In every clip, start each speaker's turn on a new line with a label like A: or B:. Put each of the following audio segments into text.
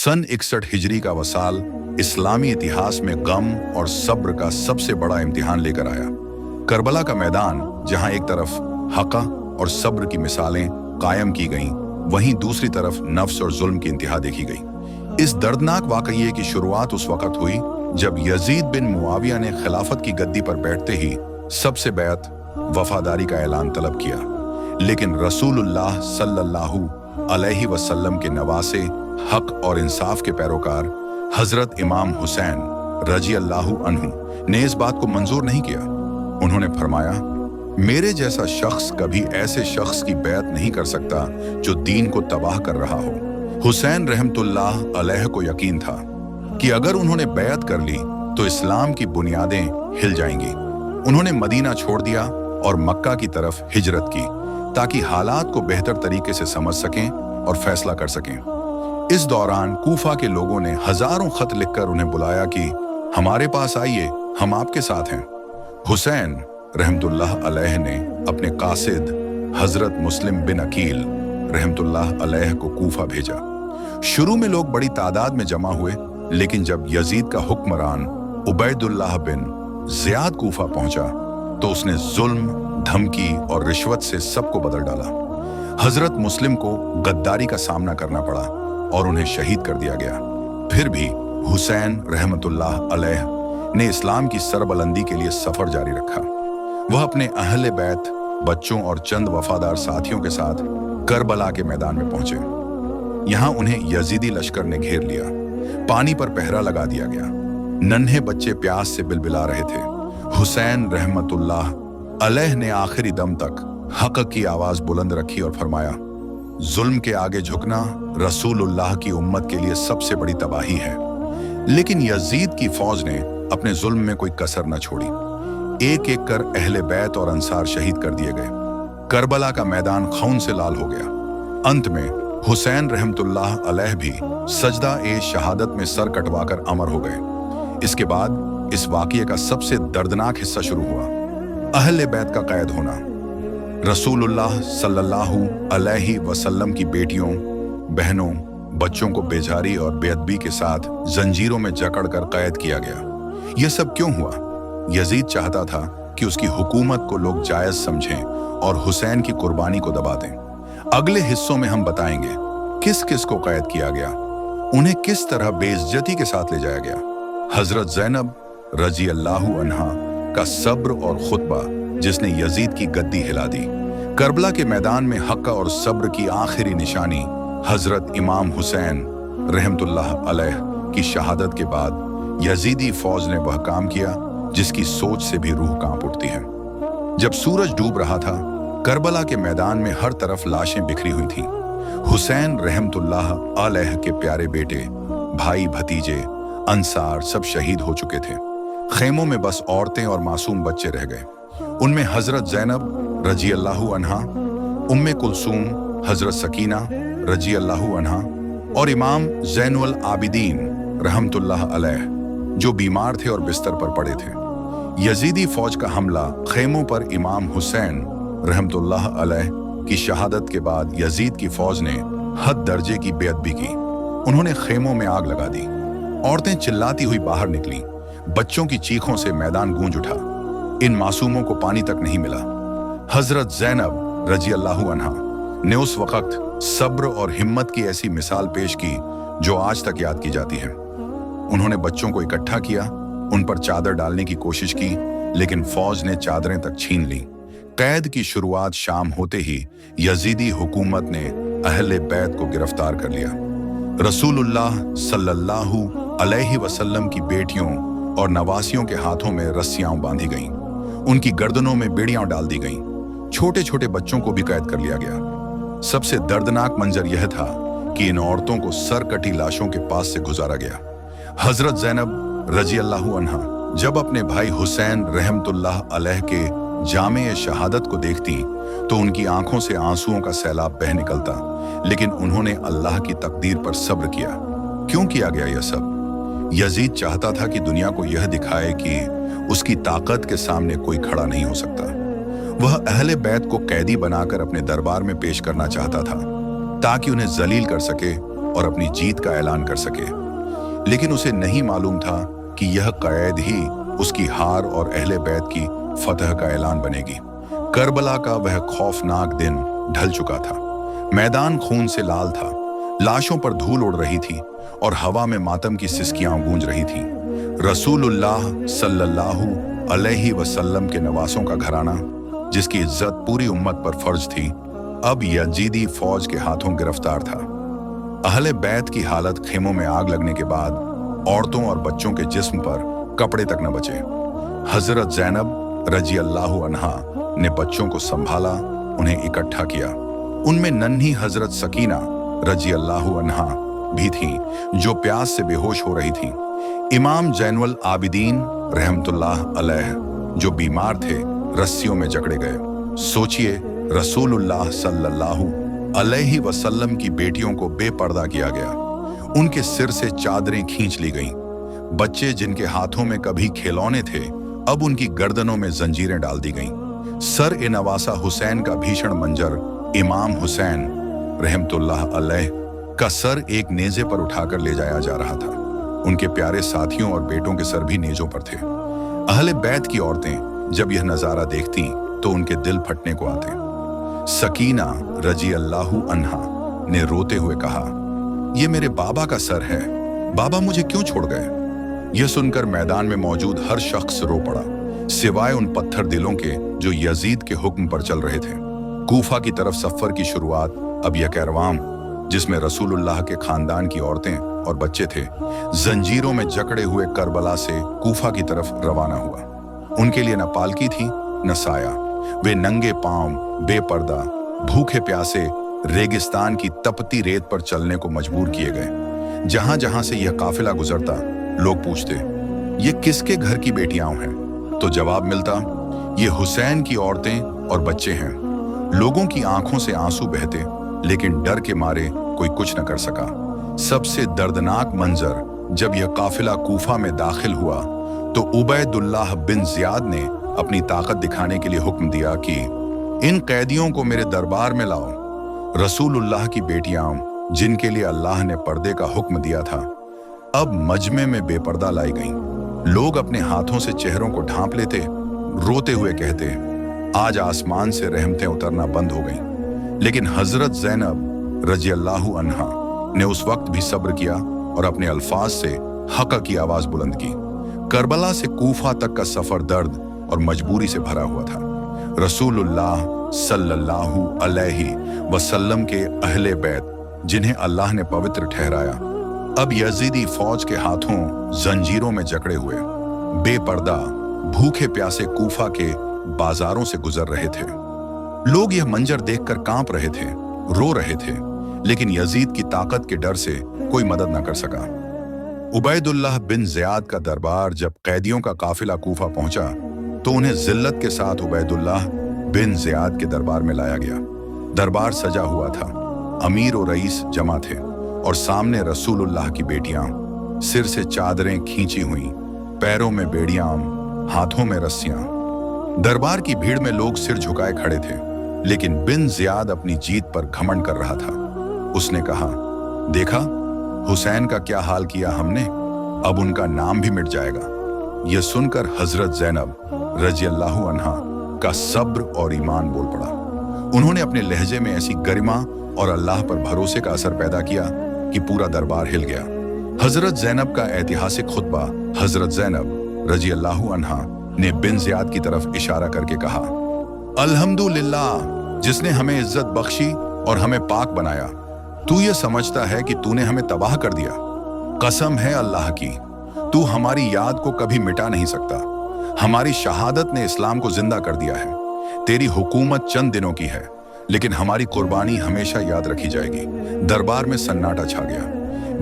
A: सन 61 हिजरी का वसाल इस्लामी इतिहास में गम और सब्र का सबसे बड़ा इम्तिहान लेकर आया। करबला का मैदान, जहां एक तरफ हक़ और सब्र की मिसालें कायम की गईं, वहीं दूसरी तरफ नफ्स और जुल्म की इंतहा देखी गई। इस दर्दनाक वाक़ये की शुरुआत उस वक़्त हुई जब यजीद बिन मुआविया ने खिलाफत की गद्दी पर बैठते ही सबसे बैत वफादारी का ऐलान तलब किया, लेकिन रसूलुल्लाह सल्लल्लाहु अलैहि वसल्लम के नवासे हक और इंसाफ के पैरोकार हजरत इमाम हुसैन रजी अल्लाहु अन्हु ने इस बात को मंजूर नहीं किया। उन्होंने फरमाया, मेरे जैसा शख्स कभी ऐसे शख्स की बैत नहीं कर सकता जो दीन को तबाह कर रहा हो। हुसैन रहमतुल्लाह अलैह को यकीन था कि अगर उन्होंने बैत कर ली तो इस्लाम की बुनियादें हिल जाएंगी। उन्होंने मदीना छोड़ दिया और मक्का की तरफ हिजरत की ताकि हालात को बेहतर तरीके से समझ सकें और फैसला कर सकें। इस दौरान कूफा के लोगों ने हजारों खत लिखकर उन्हें बुलाया कि हमारे पास आइए, हम आपके साथ हैं। हुसैन रहमतुल्लाह अलैह ने अपने कासिद हजरत मुस्लिम बिन अकील रहमतुल्लाह अलैह को कूफा भेजा। शुरू में लोग बड़ी तादाद में जमा हुए, लेकिन जब यजीद का हुक्मरान उबैदुल्लाह बिन ज़ियाद कूफा पहुंचा तो उसने जुल्म, धमकी और रिश्वत से सबको बदल डाला। हजरत मुस्लिम को गद्दारी का सामना करना पड़ा और उन्हें शहीद कर दिया गया। फिर भी हुसैन रहमतुल्लाह अलैह ने इस्लाम की सरबलंदी के लिए सफर जारी रखा। वह अपने अहले बैत, बच्चों और चंद वफादार साथियों के साथ करबला के मैदान में पहुंचे। यहां उन्हें यजीदी लश्कर ने घेर लिया। पानी पर पहरा लगा दिया गया। नन्हे बच्चे प्यास से बिलबिला रहे थे। हुसैन रहमतुल्लाह अलैह ने आखिरी दम तक हक की आवाज बुलंद रखी और फरमाया, जुल्म के आगे झुकना रसूलुल्लाह की उम्मत के लिए सबसे बड़ी तबाही है। लेकिन यजीद की फौज ने अपने जुल्म में कोई कसर न छोड़ी। एक एक कर अहले बैत और अंसार शहीद कर दिए गए। करबला का मैदान खून से लाल हो गया। अंत में हुसैन रहमतुल्लाह अलैह भी सजदा ए शहादत में सर कटवाकर अमर हो गए। इसके बाद इस वाक़ये का सबसे दर्दनाक हिस्सा शुरू हुआ, अहले बैत का कैद होना। रसूलुल्लाह सल्लल्लाहु अलैहि वसल्लम की बेटियों, बहनों, बच्चों को बेजारी और बेअदबी के साथ जंजीरों में जकड़कर कैद किया गया। यह सब क्यों हुआ? यजीद चाहता था कि उसकी हुकूमत को लोग जायज समझें और हुसैन की कुर्बानी को दबा दें। अगले हिस्सों में हम बताएंगे किस किस को कैद किया गया, उन्हें किस तरह बेइज्जती के साथ ले जाया गया। हजरत ज़ैनब रजी अल्लाहु अन्हा का सब्र और खुतबा जिसने यजीद की गद्दी हिला दी। करबला के मैदान में हक और सब्र की आखिरी निशानी हजरत इमाम हुसैन रहमतुल्लाह अलैह की शहादत के बाद यजीदी फौज ने वह काम किया जिसकी सोच से भी रूह कांप उठती है। जब सूरज डूब रहा था, करबला के मैदान में हर तरफ लाशें बिखरी हुई थीं। हुसैन रहमतुल्लाह अलैह के प्यारे बेटे, भाई, भतीजे, अंसार सब शहीद हो चुके थे। खेमों में बस औरतें और मासूम बच्चे रह गए। उनमें हजरत ज़ैनब रजी अल्लाहु अन्हा, उम्मे कुलसूम, हजरत सकीना रजी अल्लाहु अन्हा और इमाम ज़ैनुल आबिदीन रहमतुल्लाह अलैह जो बीमार थे और बिस्तर पर पड़े थे। यजीदी फौज का हमला खेमों पर इमाम हुसैन रहमतुल्लाह अलैह की शहादत के बाद यजीद की फौज ने हद दर्जे की बेअदबी की। उन्होंने खेमों में आग लगा दी। औरतें चिल्लाती हुई बाहर निकली। बच्चों की चीखों से मैदान गूंज उठा। इन मासूमों को पानी तक नहीं मिला। हजरत ज़ैनब रजी अल्लाहु अन्हा ने उस वक्त सब्र और हिम्मत की ऐसी मिसाल पेश की जो आज तक याद की जाती है। उन्होंने बच्चों को इकट्ठा किया, उन पर चादर डालने की कोशिश की, लेकिन फौज ने चादरें तक छीन ली। कैद की शुरुआत शाम होते ही यजीदी हुकूमत ने अहले बैत को गिरफ्तार कर लिया। रसूलुल्लाह सल्लल्लाहु अलैहि वसल्लम की बेटियों और नवासियों के हाथों में रस्सियां बांधी गईं। उनकी गर्दनों में बेड़ियां डाल दी गईं। छोटे छोटे बच्चों को भी कैद कर लिया गया। सबसे दर्दनाक मंजर यह था कि इन औरतों को सर कटी लाशों के पास से गुजारा गया। हजरत ज़ैनब रजी अल्लाहु अन्हा जब अपने भाई हुसैन रहमतुल्लाह अलैह के जामे शहादत को देखती तो उनकी आंखों से आंसुओं का सैलाब बह निकलता, लेकिन उन्होंने अल्लाह की तकदीर पर सब्र किया। क्यों किया गया यह सब? यजीद चाहता था कि दुनिया को यह दिखाए कि उसकी ताकत के सामने कोई खड़ा नहीं हो सकता। वह अहले बैत को कैदी बनाकर अपने दरबार में पेश करना चाहता था ताकि उन्हें जलील कर सके और अपनी जीत का ऐलान कर सके। लेकिन उसे नहीं मालूम था कि यह कैद ही उसकी हार और अहले बैत की फतह का ऐलान बनेगी। करबला का वह खौफनाक दिन ढल चुका था। मैदान खून से लाल था, लाशों पर धूल उड़ रही थी और हवा में मातम की सिसकियां गूंज रही थीं। रसूलुल्लाह सल्लल्लाहु अलैहि वसल्लम के नवासों का घराना, जिसकी इज्जत पूरी उम्मत पर फर्ज थी, अब यजीदी फौज के हाथों गिरफ्तार था। अहले बैत की हालत खेमों में आग लगने के बाद औरतों और बच्चों के जिस्म पर कपड़े तक न बचे। हजरत ज़ैनब रजी अल्लाहु अन्हा ने बच्चों को संभाला, उन्हें इकट्ठा किया। उनमें नन्ही हजरत सकीना रजी अल्लाहु अन्हा भी थीं, जो प्यास से बेहोश हो रही थीं। इमाम जैनुल आबिदीन रहमतुल्लाह अलैह, जो बीमार थे, रस्सियों में जकड़े गए। सोचिए, रसूलुल्लाह सल्लल्लाहु अलैहि वसल्लम की बेटियों को बेपर्दा किया गया। उनके सिर से चादरें खींच ली गईं। बच्चे जिनके हाथों में कभी खिलौने थे, अब उनकी गर्दनों में जंजीरें डाल दी गईं। सर-ए-नवासा हुसैन का भीषण मंजर, इमाम हुसैन रहमतुल्लाह अलैह का सर एक नेजे पर उठाकर ले जाया जा रहा था। उनके प्यारे साथियों और बेटों के सर भी नेजों पर थे। अहले बैत की औरतें जब यह नजारा देखती तो उनके दिल फटने को आते। सकीना रजी अल्लाहु अन्हा ने रोते हुए कहा, यह मेरे बाबा का सर है, बाबा मुझे क्यों छोड़ गए? यह सुनकर मैदान में मौजूद हर शख्स रो पड़ा, सिवाय उन पत्थर दिलों के जो यजीद के हुक्म पर चल रहे थे। कूफा की तरफ सफर की शुरुआत अब यह कैरवान, जिसमें रसूलुल्लाह के खानदान की औरतें और बच्चे थे, जंजीरों में जकड़े हुए करबला से कूफा की तरफ रवाना हुआ। उनके लिए न पालकी थी न साया। वे नंगे पांव, बेपर्दा, भूखे प्यासे रेगिस्तान की तपती रेत पर चलने को मजबूर किए गए। जहां जहां से यह काफिला गुजरता, लोग पूछते, ये किसके घर की बेटियां हैं? तो जवाब मिलता, ये हुसैन की औरतें और बच्चे हैं। लोगों की आंखों से आंसू बहते, लेकिन डर के मारे कोई कुछ न कर सका। सबसे दर्दनाक मंजर जब यह काफिला कूफा में दाखिल हुआ तो उबैदुल्लाह बिन जियाद ने अपनी ताकत दिखाने के लिए हुक्म दिया कि इन कैदियों को मेरे दरबार में लाओ। रसूलुल्लाह की बेटियां, जिनके लिए अल्लाह ने पर्दे का हुक्म दिया था, अब मजमे में बेपर्दा लाई गईं। लोग अपने हाथों से चेहरों को ढांप लेते, रोते हुए कहते, आज आसमान से रहमतें उतरना बंद हो गईं। लेकिन हजरत ज़ैनब रजी अल्लाहु अन्हा ने उस वक्त भी सब्र किया और अपने अल्फाज से हक़ की आवाज बुलंद की। करबला से कूफा तक का सफर दर्द और मजबूरी से भरा हुआ था। रसूलुल्लाह सल्लल्लाहु अलैहि वसल्लम के अहले बैत, जिन्हें अल्लाह ने पवित्र ठहराया, अब यजीदी फौज के हाथों जंजीरों में जकड़े हुए बेपर्दा भूखे प्यासे कूफा के बाजारों से गुजर रहे थे। लोग यह मंजर देखकर कांप रहे थे, रो रहे थे, लेकिन यजीद की ताकत के डर से कोई मदद न कर सका। उबैदुल्लाह बिन ज़ियाद का दरबार जब कैदियों का काफिला कूफा पहुंचा तो उन्हें जिल्लत के साथ उबैदुल्लाह बिन ज़ियाद के दरबार में लाया गया। दरबार सजा हुआ था, अमीर और रईस जमा थे और सामने रसूलुल्लाह की बेटियां, सिर से चादरें खींची हुई, पैरों में बेड़ियां, हाथों में रस्सियां। दरबार की भीड़ में लोग सिर झुकाए खड़े थे, लेकिन बिन ज़ियाद अपनी जीत पर घमंड कर रहा था। उसने कहा, देखा हुसैन का क्या हाल किया हमने, अब उनका नाम भी मिट जाएगा। यह सुनकर हजरत ज़ैनब रजी अल्लाहु अन्हा का सब्र और ईमान बोल पड़ा। उन्होंने अपने लहजे में ऐसी गरिमा और अल्लाह पर भरोसे का असर पैदा किया कि पूरा दरबार हिल गया। हजरत ज़ैनब का ऐतिहासिक खुतबा, हजरत ज़ैनब रजी अल्लाहु अन्हा ने बिन ज़ियाद की तरफ इशारा करके कहा, अल्हम्दुलिल्लाह, जिसने हमें इज्जत बख्शी और हमें पाक बनाया। तू ये समझता है कि तूने हमें तबाह कर दिया? कसम है अल्लाह की, तू हमारी याद को कभी मिटा नहीं सकता। हमारी शहादत ने इस्लाम को जिंदा कर दिया है। तेरी हुकूमत चंद दिनों की है, लेकिन हमारी कुर्बानी हमेशा याद रखी जाएगी। दरबार में सन्नाटा छा गया।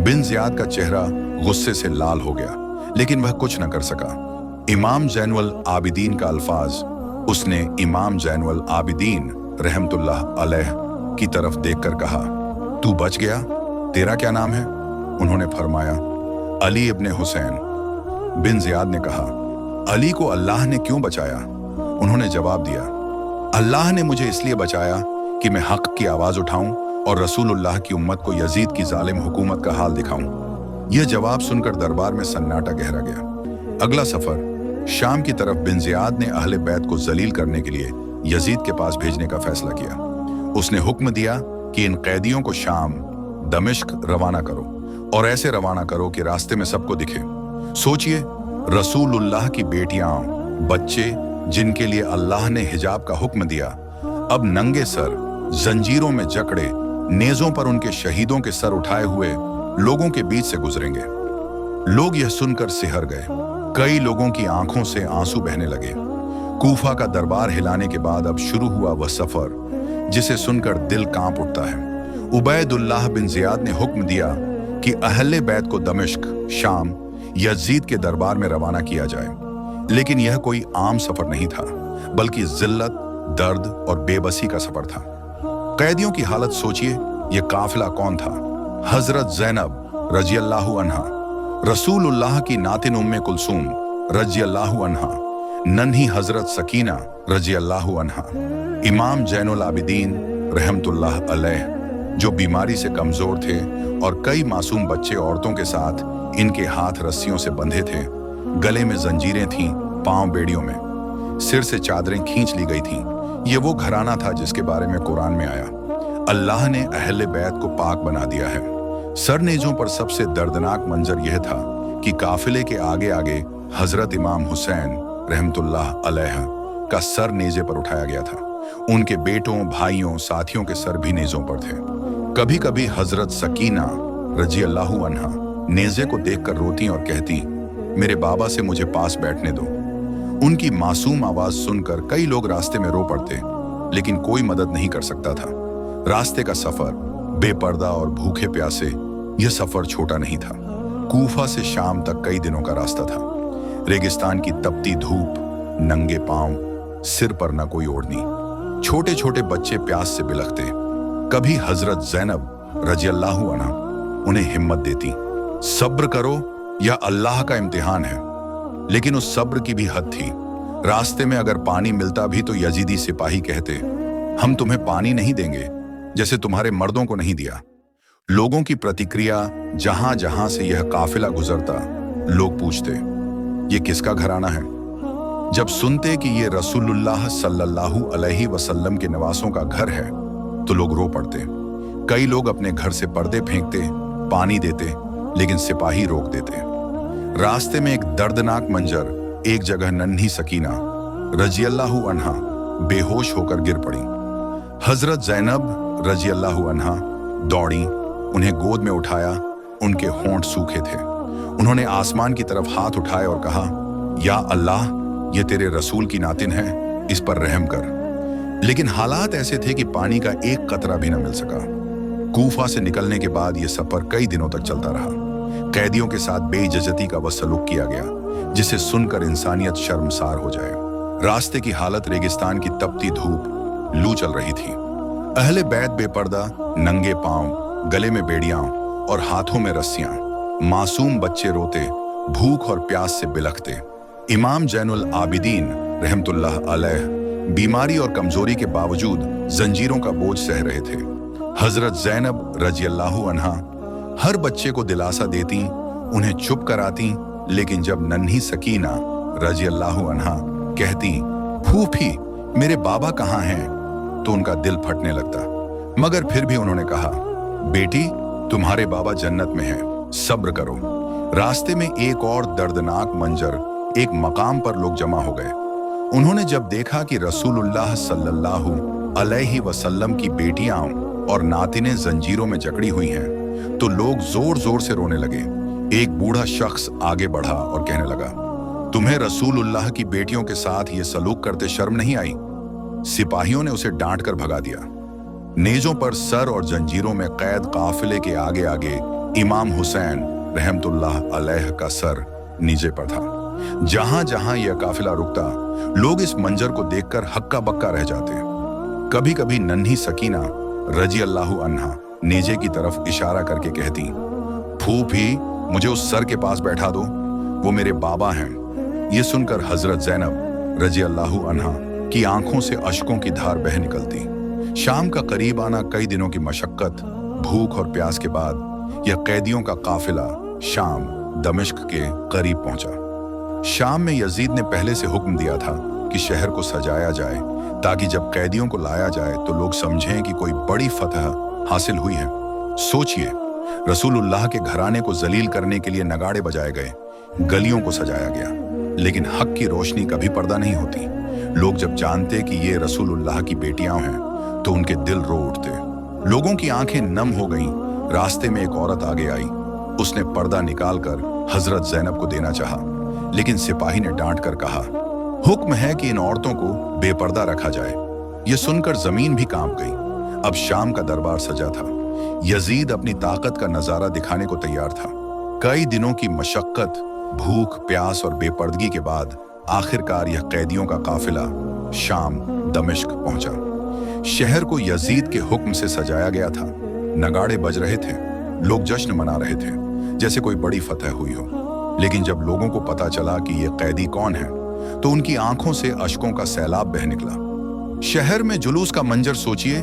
A: बिन ज़ियाद का चेहरा गुस्से से लाल हो गया, लेकिन वह कुछ न कर सका। इमाम जैनुल आबिदीन का अल्फाज, उसने इमाम जैनुल आबिदीन रहमतुल्लाह अलैह की तरफ देखकर कहा, तू बच गया, तेरा क्या नाम है? उन्होंने फरमाया, अली इब्ने हुसैन। बिन ज़ियाद ने कहा, अली को अल्लाह ने क्यों बचाया? उन्होंने जवाब दिया, अल्लाह ने मुझे इसलिए बचाया कि मैं हक की आवाज उठाऊं और रसूलुल्लाह की उम्मत को यजीद की जालिम हुकूमत का हाल दिखाऊं? यह जवाब सुनकर दरबार में सन्नाटा गहरा गया। अगला सफर शाम की तरफ बिन ज़ियाद ने अहले बैत को जलील करने के लिए यजीद के पास भेजने का फैसला किया। उसने हुक्म दिया कि इन कैदियों को शाम दमिश्क रवाना करो और ऐसे रवाना करो कि रास्ते में सबको दिखे। सोचिए, रसूलुल्लाह की बेटियां, बच्चे जिनके लिए अल्लाह ने हिजाब का हुक्म दिया, अब नंगे सर जंजीरों में जकड़े नेज़ों पर उनके शहीदों के सर उठाए हुए लोगों के बीच से गुजरेंगे। लोग यह सुनकर सिहर गए। कई लोगों की आंखों से आंसू बहने लगे। कूफा का दरबार हिलाने के बाद अब शुरू हुआ वह सफर जिसे सुनकर दिल कांप उठता है। उबैदुल्लाह बिन ज़ियाद ने हुक्म दिया कि अहले बैत को दमिश्क शाम यजीद के दरबार में रवाना किया जाए। लेकिन यह कोई आम सफर नहीं था, बल्कि जिल्लत, दर्द और बेबसी का सफर था। कैदियों की हालत सोचिए। यह काफिला कौन था? हजरत ज़ैनब रज़ियल्लाहु अन्हा, रसूलुल्लाह की नातिन उम्मे कुलसूम रज़ियल्लाहु अन्हा, नन्ही हजरत सकीना रज़ियल्लाहु अन्हा, इमाम ज़ैनुल आबिदीन रहमतुल्लाह अलैह जो बीमारी से कमजोर थे, और कई मासूम बच्चे औरतों के साथ इनके हाथ रस्सियों से बंधे थे, गले में जंजीरें थीं, पांव बेड़ियों में, सिर से चादरें खींच ली गई थीं। ये वो घराना था जिसके बारे में कुरान में आया, अल्लाह ने अहले बैत को पाक बना दिया है। सरनेज़ों पर सबसे दर्दनाक मंजर यह था कि काफिले के आगे आगे हजरत इमाम हुसैन रहमतुल्लाह अलैह का सर नेज़े पर उठाया गया था। उनके बेटों, भाइयों, साथियों के सर भी नेज़ों पर थे। कभी कभी हजरत सकीना रज़ियल्लाहु अन्हा नेज़े को देखकर रोती और कहती, मेरे बाबा से मुझे पास बैठने दो। उनकी मासूम आवाज सुनकर कई लोग रास्ते में रो पड़ते, लेकिन कोई मदद नहीं कर सकता था। रास्ते का सफर बेपर्दा और भूखे प्यासे, यह सफर छोटा नहीं था। कूफा से शाम तक कई दिनों का रास्ता था। रेगिस्तान की तपती धूप, नंगे पांव, सिर पर न कोई ओढ़नी, छोटे छोटे बच्चे प्यास से बिलखते। कभी हजरत ज़ैनब रज़ियल्लाहु अन्हा उन्हें हिम्मत देती, सब्र करो, यह अल्लाह का इम्तिहान है। लेकिन उस सब्र की भी हद थी। रास्ते में अगर पानी मिलता भी तो यजीदी सिपाही कहते, हम तुम्हें पानी नहीं देंगे जैसे तुम्हारे मर्दों को नहीं दिया। लोगों की प्रतिक्रिया जहां जहां से यह काफिला गुजरता, लोग पूछते, ये किसका घराना है? जब सुनते कि ये रसूलुल्लाह सल्लल्लाहु अलैहि वसल्लम के नवासों का घर है तो लोग रो पड़ते। कई लोग अपने घर से पर्दे फेंकते, पानी देते, लेकिन सिपाही रोक देते। रास्ते में एक दर्दनाक मंजर, एक जगह नन्ही सकीना रज़ियल्लाहु अन्हा बेहोश होकर गिर पड़ी। हजरत ज़ैनब रज़ियल्लाहु अन्हा दौड़ी, उन्हें गोद में उठाया। उनके होंठ सूखे थे। उन्होंने आसमान की तरफ हाथ उठाए और कहा, या अल्लाह, ये तेरे रसूल की नातिन है, इस पर रहम कर। लेकिन हालात ऐसे थे कि पानी का एक कतरा भी न मिल सका। कूफा से निकलने के बाद यह सफर कई दिनों तक चलता रहा। कैदियों के साथ बेइज्जती का वह सलूक किया गया जिसे सुनकर इंसानियत शर्मसार हो जाए। रास्ते की हालत रेगिस्तान की तपती धूप, लू चल रही थी। अहले बैत बेपर्दा, नंगे पांव, गले में बेड़ियां और हाथों में रस्सियां। मासूम बच्चे रोते, भूख और प्यास से बिलखते। इमाम ज़ैनुल आबिदीन रहमतुल्लाह अलैह बीमारी और कमजोरी के बावजूद जंजीरों का बोझ सह रहे थे। हजरत ज़ैनब रज़ियल्लाहु अन्हा हर बच्चे को दिलासा देती, उन्हें चुप कराती, लेकिन जब नन्ही सकीना रज़ियल्लाहु अन्हा कहती, फूफी मेरे बाबा कहाँ हैं, तो उनका दिल फटने लगता। मगर फिर भी उन्होंने कहा, बेटी तुम्हारे बाबा जन्नत में हैं, सब्र करो। रास्ते में एक और दर्दनाक मंजर, एक मकाम पर लोग जमा हो गए। उन्होंने जब देखा कि रसूलुल्लाह सल्लल्लाहु अलैहि वसल्लम की बेटियां और नातिनें जंजीरों में जकड़ी हुई हैं, तो लोग जोर जोर से रोने लगे। एक बूढ़ा शख्स आगे बढ़ा और कहने लगा, तुम्हें रसूलुल्लाह की बेटियों के साथ ये सलूक करते शर्म नहीं आई? सिपाहियों ने उसे डांट कर भगा दिया। नेजों पर सर और जंजीरों में कैद काफिले के आगे आगे इमाम हुसैन रहमतुल्लाह अलैह का सर नीचे पर था। जहां जहां यह काफिला रुकता, लोग इस मंजर को देखकर हक्का बक्का रह जाते। कभी कभी नन्ही सकीना रज़ियल्लाहु अन्हा नेजे की तरफ इशारा करके कहती, फूफी मुझे उस सर के पास बैठा दो, वो मेरे बाबा हैं। ये सुनकर हजरत ज़ैनब रज़ियल्लाहु अन्हा की आंखों से अश्कों की धार बह निकलती। शाम का करीब आना, कई दिनों की मशक्कत, भूख और प्यास के बाद यह कैदियों का काफिला शाम दमिश्क के करीब पहुंचा। शाम में यजीद ने पहले से हुक्म दिया था कि शहर को सजाया जाए ताकि जब कैदियों को लाया जाए तो लोग समझें कि कोई बड़ी फतह हासिल हुई है। सोचिए, रसूलुल्लाह के घराने को जलील करने के लिए नगाड़े बजाए गए, गलियों को सजाया गया, लेकिन हक की रोशनी कभी पर्दा नहीं होती। लोग जब जानते कि ये रसूलुल्लाह की बेटियां हैं तो उनके दिल रो उठते। लोगों की आंखें नम हो गईं। रास्ते में एक औरत आगे आई। उसने पर्दा निकालकर हजरत ज़ैनब को देना चाहा, लेकिन सिपाही ने डांट कर कहा, हुक्म है कि इन औरतों को बेपर्दा रखा जाए। यह सुनकर जमीन भी कांप गई। अब शाम का दरबार सजा था। यजीद अपनी ताकत का नजारा दिखाने को तैयार था। कई दिनों की मशक्कत, भूख, प्यास और बेपर्दगी के बाद आखिरकार यह कैदियों का काफिला शाम दमिश्क पहुंचा। शहर को यजीद के हुक्म से सजाया गया था। नगाड़े बज रहे थे, लोग जश्न मना रहे थे जैसे कोई बड़ी फतह हुई हो। लेकिन जब लोगों को पता चला कि ये कैदी कौन है तो उनकी आंखों से अश्कों का सैलाब बह निकला। शहर में जुलूस का मंजर सोचिए।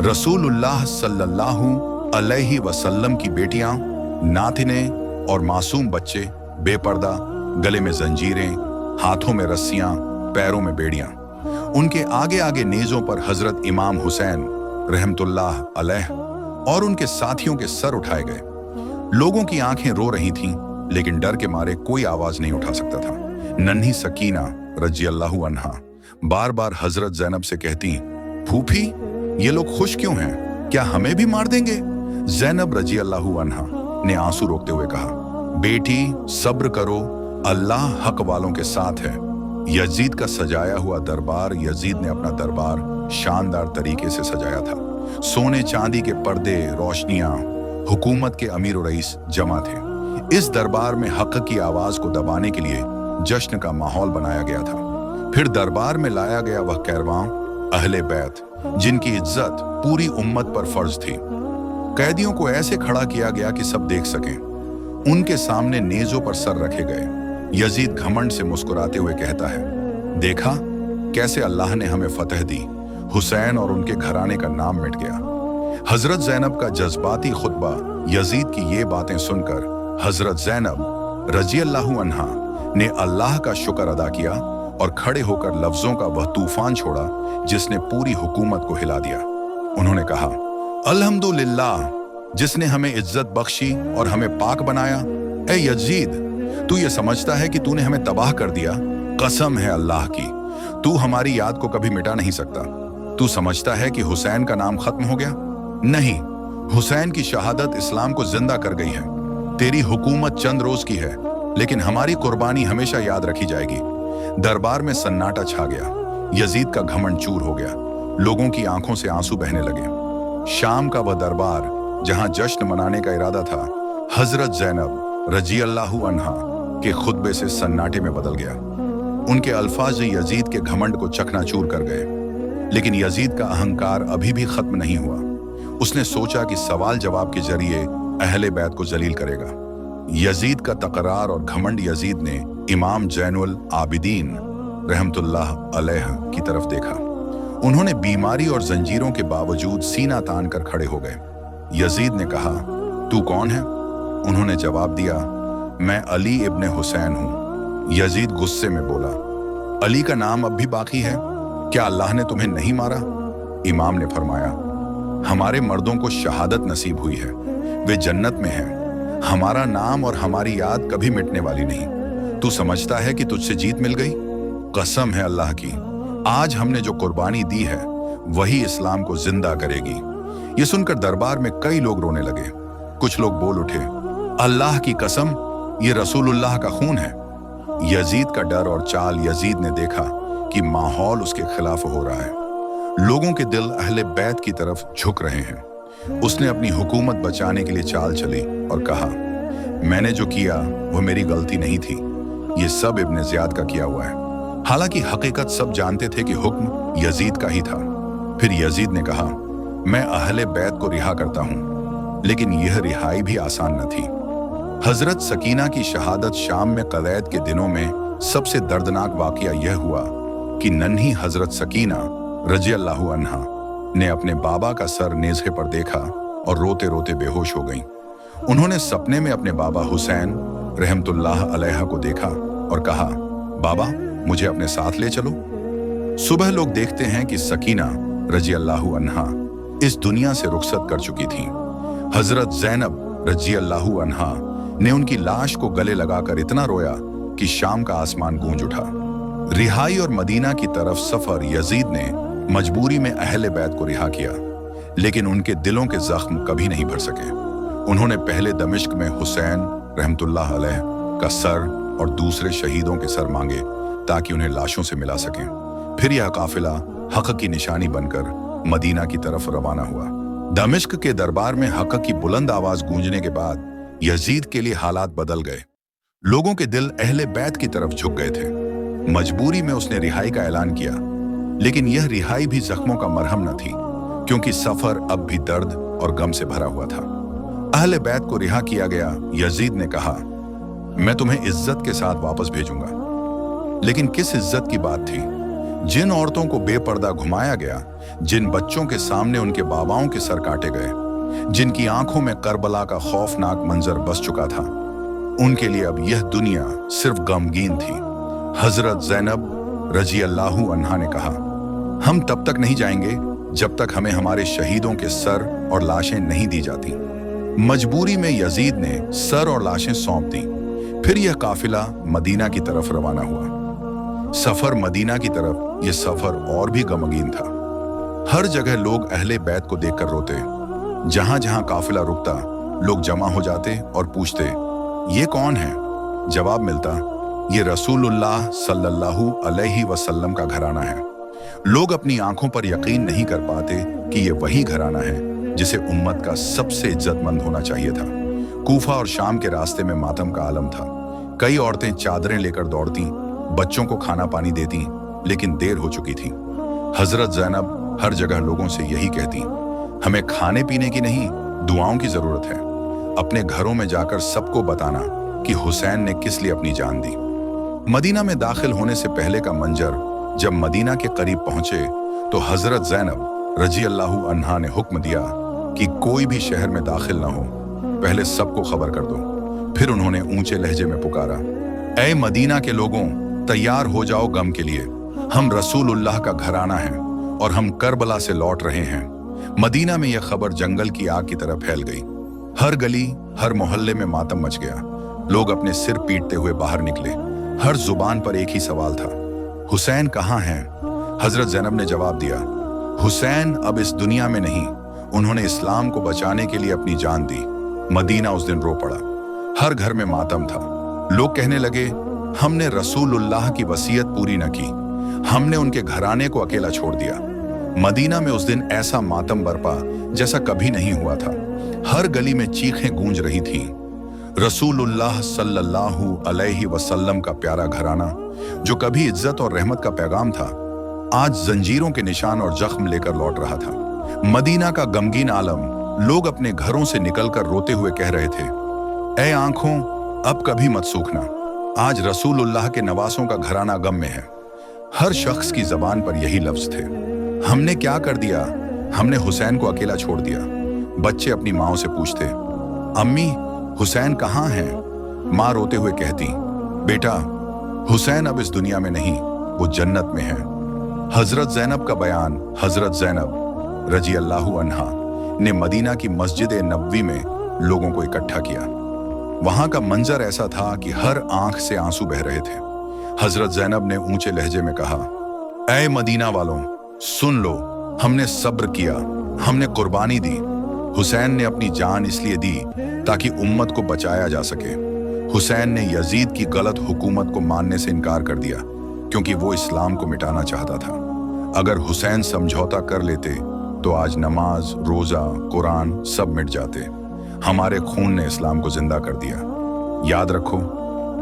A: रसूलुल्लाह सल्लल्लाहु अलैहि वसल्लम की बेटियां, नातिने और मासूम बच्चे बेपर्दा, गले में जंजीरें, हाथों में रस्सियां, पैरों में बेड़ियां। उनके आगे आगे नेजों पर हजरत इमाम हुसैन रहमतुल्लाह अलैह और उनके साथियों के सर उठाए गए। लोगों की आंखें रो रही थीं, लेकिन डर के मारे कोई आवाज नहीं उठा सकता था। नन्ही सकीना रज़ियल्लाहु अन्हा बार बार हजरत ज़ैनब से कहती, फूफी, ये लोग खुश क्यों हैं? क्या हमें भी मार देंगे? ज़ैनब रज़ियल्लाहु अन्हा ने आंसू रोकते हुए कहा, बेटी सब्र करो, अल्लाह हक वालों के साथ है। यजीद का सजाया हुआ दरबार, यजीद ने अपना दरबार शानदार तरीके से सजाया था। सोने चांदी के पर्दे, रोशनियां, हुकूमत के अमीर और रईस जमा थे। इस दरबार में हक की आवाज को दबाने के लिए जश्न का माहौल बनाया गया था। फिर दरबार में लाया गया वह कैरवां, अहले बैत, जिनकी इज्जत पूरी उम्मत पर फर्ज थी। कैदियों को ऐसे खड़ा किया गया कि सब देख सकें। उनके सामने नेजों पर सर रखे गए। यजीद घमंड से मुस्कुराते हुए कहता है, देखा कैसे अल्लाह ने हमें फतह दी। हुसैन और उनके घराने का नाम मिट गया। हजरत ज़ैनब का जज्बाती खुतबा। यजीद की ये बातें सुनकर हजरत ज़ैनब रज़ियल्लाहु अन्हा ने अल्लाह का शुक्र अदा किया और खड़े होकर लफ्जों का वह तूफान छोड़ा जिसने पूरी हुकूमत को हिला दिया। उन्होंने कहा, अल्हम्दुलिल्लाह, जिसने हमें इज्जत बख्शी और हमें पाक बनाया। ए यजीद, तू ये समझता है कि तूने हमें तबाह कर दिया? कसम है अल्लाह की, तू हमारी याद को कभी मिटा नहीं सकता। तू समझता है कि हुसैन का नाम खत्म हो गया? नहीं, हुसैन की शहादत इस्लाम को जिंदा कर गई है। तेरी हुकूमत चंद रोज की है, लेकिन हमारी कुर्बानी हमेशा याद रखी जाएगी। दरबार में सन्नाटा छा गया। यजीद का घमंड चूर हो गया। लोगों की आंखों से आंसू बहने लगे। शाम का वह दरबार जहां जश्न मनाने का इरादा था, हजरत ज़ैनब रज़ियल्लाहु अन्हा के खुतबे से सन्नाटे में बदल गया। उनके अल्फाज यजीद के घमंड को चकनाचूर कर गए। लेकिन यजीद का अहंकार अभी भी खत्म नहीं हुआ। उसने सोचा कि सवाल जवाब के जरिए अहले बैत को जलील करेगा। यजीद का तकरार और घमंड यजीद ने इमाम ज़ैनुल आबिदीन रहमतुल्लाह अलैह की तरफ देखा। उन्होंने बीमारी और जंजीरों के बावजूद सीना तान कर खड़े हो गए। यजीद ने कहा, तू कौन है? उन्होंने जवाब दिया, मैं अली इब्ने हुसैन हूं। यजीद गुस्से में बोला, अली का नाम अब भी बाकी है? क्या अल्लाह ने तुम्हें नहीं मारा? इमाम ने फरमाया, हमारे मर्दों को शहादत नसीब हुई है, वे जन्नत में हैं। हमारा नाम और हमारी याद कभी मिटने वाली नहीं। तू समझता है कि तुझसे जीत मिल गई? कसम है अल्लाह की, आज हमने जो कुर्बानी दी है वही इस्लाम को जिंदा करेगी। ये सुनकर दरबार में कई लोग रोने लगे। कुछ लोग बोल उठे, अल्लाह की कसम, ये रसूलुल्लाह का खून है। यजीद का डर और चाल। यजीद ने देखा कि माहौल उसके खिलाफ हो रहा है। लोगों के दिल अहले बैत की तरफ झुक रहे हैं। उसने अपनी हुकूमत बचाने के लिए चाल चली और कहा, मैंने जो किया वो मेरी गलती नहीं थी, ये सब इब्ने ज़ियाद का किया हुआ है। हालांकि हकीकत सब जानते थे कि हुक्म यजीद का ही था। फिर यजीद ने कहा, मैं अहले बैत को रिहा करता हूं। लेकिन यह रिहाई भी आसान न थी। हजरत सकीना की शहादत शाम में क़ैद के दिनों में सबसे दर्दनाक वाकया यह हुआ कि नन्ही हजरत सकीना रज़ियल्लाहु अन्हा ने अपने बाबा का सर नेज़े पर देखा और रोते रोते बेहोश हो गईं। उन्होंने सपने में अपने बाबा हुसैन रहमतुल्लाह अलैह को देखा और कहा, बाबा मुझे अपने साथ ले चलो। सुबह लोग देखते हैं कि सकीना रजी अल्लाहु अन्हा इस दुनिया से रुखसत कर चुकी थीं। हजरत ज़ैनब रजी अल्लाहु अन्हा ने उनकी लाश को गले लगाकर इतना रोया कि शाम का आसमान गूंज उठा। रिहाई और मदीना की तरफ सफर यजीद ने मजबूरी में अहले बैत को रिहा किया, लेकिन उनके दिलों के जख्म कभी नहीं भर सके। उन्होंने पहले दमिश्क में हुसैन रहमतुल्लाह अलैह का सर और दूसरे शहीदों के सर मांगे ताकि उन्हें लाशों से मिला सकें। फिर यह काफिला हक की निशानी बनकर मदीना की तरफ रवाना हुआ। दमिश्क के दरबार में हक की बुलंद आवाज गूंजने के बाद यजीद के लिए हालात बदल गए। लोगों के दिल अहले बैत की तरफ झुक गए थे। मजबूरी में उसने रिहाई का ऐलान किया, लेकिन यह रिहाई भी जख्मों का मरहम न थी, क्योंकि सफर अब भी दर्द और गम से भरा हुआ था। अहले बैत को रिहा किया गया। यजीद ने कहा, मैं तुम्हें इज्जत के साथ वापस भेजूंगा। लेकिन किस इज्जत की बात थी? जिन औरतों को बेपर्दा घुमाया गया, जिन बच्चों के सामने उनके बाबाओं के सर काटे गए, जिनकी आंखों में करबला का खौफनाक मंजर बस चुका था, उनके लिए अब यह दुनिया सिर्फ गमगीन थी। हजरत ज़ैनब रजी अल्लाहु अन्हा ने कहा, हम तब तक नहीं जाएंगे जब तक हमें हमारे शहीदों के सर और लाशें नहीं दी जाती। मजबूरी में यजीद ने सर और लाशें सौंप दी। फिर यह काफिला मदीना की तरफ रवाना हुआ। सफर मदीना की तरफ यह सफर और भी गमगीन था। हर जगह लोग अहले बैत को देखकर रोते। जहां जहां काफिला रुकता, लोग जमा हो जाते और पूछते, ये कौन है? जवाब मिलता, ये रसूलुल्लाह सल्लल्लाहु अलैहि वसल्लम का घराना है। लोग अपनी आंखों पर यकीन नहीं कर पाते कि ये वही घराना है जिसे उम्मत का सबसे इज्जतमंद होना चाहिए था। कूफा और शाम के रास्ते में मातम का आलम था। कई औरतें चादरें लेकर दौड़ती, बच्चों को खाना पानी देती, लेकिन देर हो चुकी थी। हजरत ज़ैनब हर जगह लोगों से यही कहती, हमें खाने पीने की नहीं, दुआओं की जरूरत है। अपने घरों में जाकर सबको बताना कि हुसैन ने किस लिए अपनी जान दी। मदीना में दाखिल होने से पहले का मंजर, जब मदीना के करीब पहुंचे तो हजरत ज़ैनब रजी अल्लाहु अन्हा ने हुक्म दिया कि कोई भी शहर में दाखिल ना हो, पहले सबको खबर कर दो। फिर उन्होंने ऊंचे लहजे में पुकारा, ऐ मदीना के लोगों, तैयार हो जाओ गम के लिए। हम रसूलुल्लाह का घराना है और हम करबला से लौट रहे हैं। मदीना में यह खबर जंगल की आग की तरह फैल गई। हर गली, हर मोहल्ले में मातम मच गया। लोग अपने सिर पीटते हुए बाहर निकले। हर जुबान पर एक ही सवाल था, हुसैन कहाँ हैं? हजरत ज़ैनब ने जवाब दिया, हुसैन अब इस दुनिया में नहीं। उन्होंने इस्लाम को बचाने के लिए अपनी जान दी। मदीना उस दिन रो पड़ा। हर घर में मातम था। लोग कहने लगे, हमने रसूलुल्लाह की वसीयत पूरी न की, हमने उनके घराने को अकेला छोड़ दिया। मदीना में उस दिन ऐसा मातम बरपा जैसा कभी नहीं हुआ था। हर गली में चीखें गूंज रही थीं। रसूलुल्लाह सल्लल्लाहु अलैहि वसल्लम का प्यारा घराना, जो कभी इज्जत और रहमत का पैगाम था, आज जंजीरों के निशान और जख्म लेकर लौट रहा था। मदीना का गमगीन आलम। लोग अपने घरों से निकलकर रोते हुए कह रहे थे, ऐ आंखों, अब कभी मत सूखना, आज रसूलुल्लाह के नवासों का घराना गम में है। हर शख्स की जबान पर यही लफ्ज थे, हमने क्या कर दिया? हमने हुसैन को अकेला छोड़ दिया। बच्चे अपनी माओ से पूछते, अम्मी हुसैन कहाँ हैं? माँ रोते हुए कहती, बेटा हुसैन अब इस दुनिया में नहीं, वो जन्नत में है। हजरत ज़ैनब का बयान। हजरत ज़ैनब रजी अल्लाहु अन्हा ने मदीना की मस्जिद नबवी में लोगों को इकट्ठा किया। वहां का मंजर ऐसा था कि हर आंख से आंसू बह रहे थे। हजरत ज़ैनब ने ऊंचे लहजे में कहा, ऐ मदीना वालों, सुन लो, हमने सब्र किया, हमने कुर्बानी दी। हुसैन ने अपनी जान इसलिए दी ताकि उम्मत को बचाया जा सके। हुसैन ने यजीद की गलत हुकूमत को मानने से इनकार कर दिया, क्योंकि वो इस्लाम को मिटाना चाहता था। अगर हुसैन समझौता कर लेते तो आज नमाज, रोजा, कुरान सब मिट जाते। हमारे खून ने इस्लाम को जिंदा कर दिया। याद रखो,